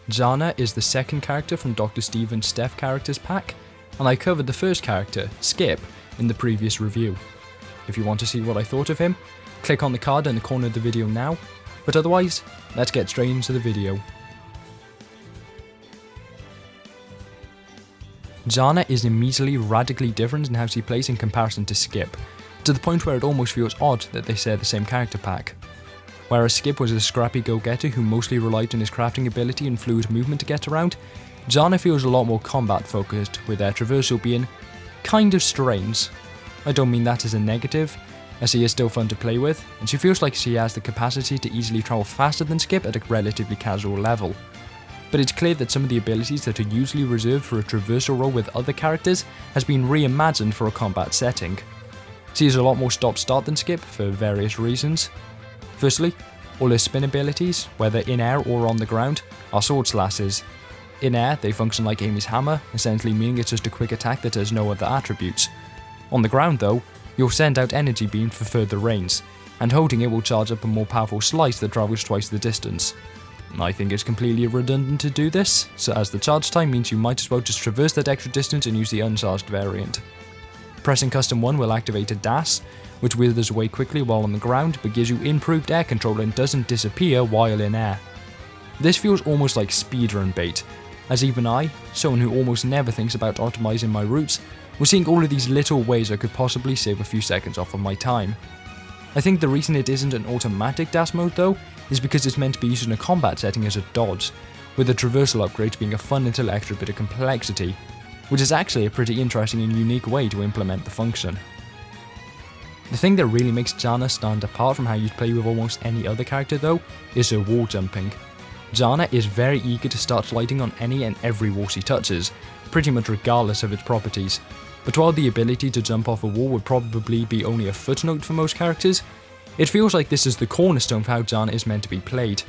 Jana is the second character from DrStephen's StephChars pack, and I covered the first character, Skip, in the previous review. If you want to see what I thought of him, click on the card in the corner of the video now, but otherwise, let's get straight into the video. Jana is immediately radically different in how she plays in comparison to Skip, to the point where it almost feels odd that they share the same character pack. Whereas Skip was a scrappy go-getter who mostly relied on his crafting ability and fluid movement to get around, Jana feels a lot more combat focused, with their traversal being kind of strange. I don't mean that as a negative, as she is still fun to play with, and she feels like she has the capacity to easily travel faster than Skip at a relatively casual level. But it's clear that some of the abilities that are usually reserved for a traversal role with other characters has been reimagined for a combat setting. She is a lot more stop-start than Skip for various reasons. Firstly, all her spin abilities, whether in air or on the ground, are sword slashes. In air, they function like Amy's hammer, essentially meaning it's just a quick attack that has no other attributes. On the ground though, you'll send out energy beam for further range, and holding it will charge up a more powerful slice that travels twice the distance. I think it's completely redundant to do this, so as the charge time means you might as well just traverse that extra distance and use the uncharged variant. Pressing custom 1 will activate a dash, which withers away quickly while on the ground but gives you improved air control and doesn't disappear while in air. This feels almost like speedrun bait, as even I, someone who almost never thinks about optimizing my routes, was seeing all of these little ways I could possibly save a few seconds off of my time. I think the reason it isn't an automatic dash mode though, is because it's meant to be used in a combat setting as a dodge, with the traversal upgrades being a fun little extra bit of complexity, which is actually a pretty interesting and unique way to implement the function. The thing that really makes Jana stand apart from how you'd play with almost any other character though, is her wall jumping. Jana is very eager to start sliding on any and every wall she touches, pretty much regardless of its properties. But while the ability to jump off a wall would probably be only a footnote for most characters, it feels like this is the cornerstone for how Jana is meant to be played.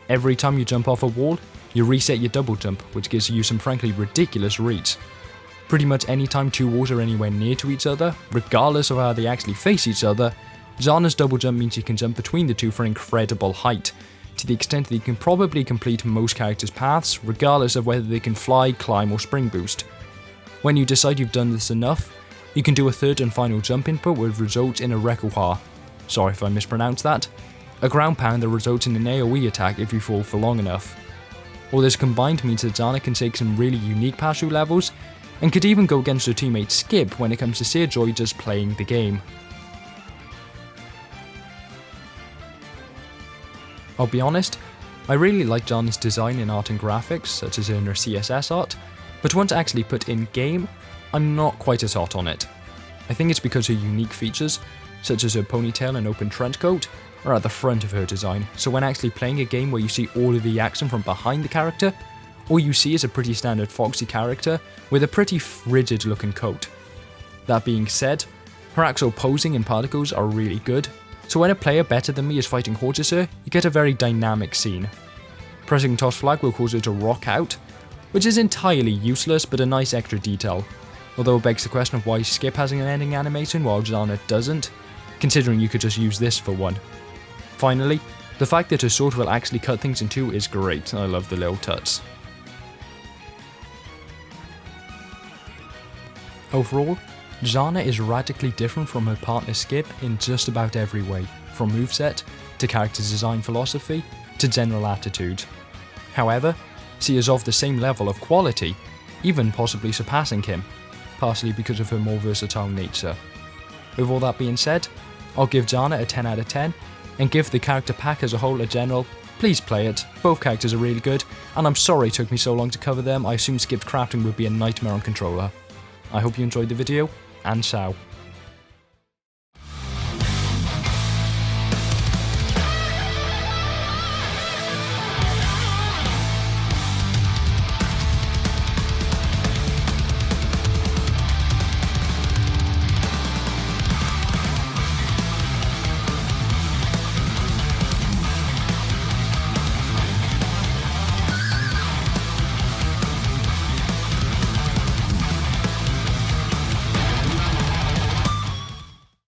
Every time you jump off a wall, you reset your double jump, which gives you some frankly ridiculous reach. Pretty much any time two walls are anywhere near to each other, regardless of how they actually face each other, Jana's double jump means you can jump between the two for incredible height, to the extent that you can probably complete most characters' paths, regardless of whether they can fly, climb or spring boost. When you decide you've done this enough, you can do a third and final jump input which results in a recuar. Sorry if I mispronounced that. A ground pound that results in an AoE attack if you fall for long enough. All this combined means that Jana can take some really unique pass-through levels, and could even go against her teammate Skip when it comes to sheer joy just playing the game. I'll be honest, I really like Jana's design in art and graphics, such as in her CSS art, but once actually put in game, I'm not quite as hot on it. I think it's because her unique features, such as her ponytail and open trench coat, are at the front of her design, so when actually playing a game where you see all of the action from behind the character, all you see is a pretty standard foxy character with a pretty frigid looking coat. That being said, her actual posing and particles are really good, so when a player better than me is fighting horses her, you get a very dynamic scene. Pressing toss flag will cause her to rock out, which is entirely useless but a nice extra detail, although it begs the question of why Skip has an ending animation while Jana doesn't, considering you could just use this for one. Finally, the fact that her sword will actually cut things in two is great, I love the little touch. Overall, Jana is radically different from her partner Skip in just about every way, from moveset, to character design philosophy, to general attitude. However, she is of the same level of quality, even possibly surpassing him, partially because of her more versatile nature. With all that being said, I'll give Jana a 10 out of 10, and give the character pack as a whole a general, please play it, both characters are really good, and I'm sorry it took me so long to cover them. I assumed Skip's crafting would be a nightmare on controller. I hope you enjoyed the video, and ciao.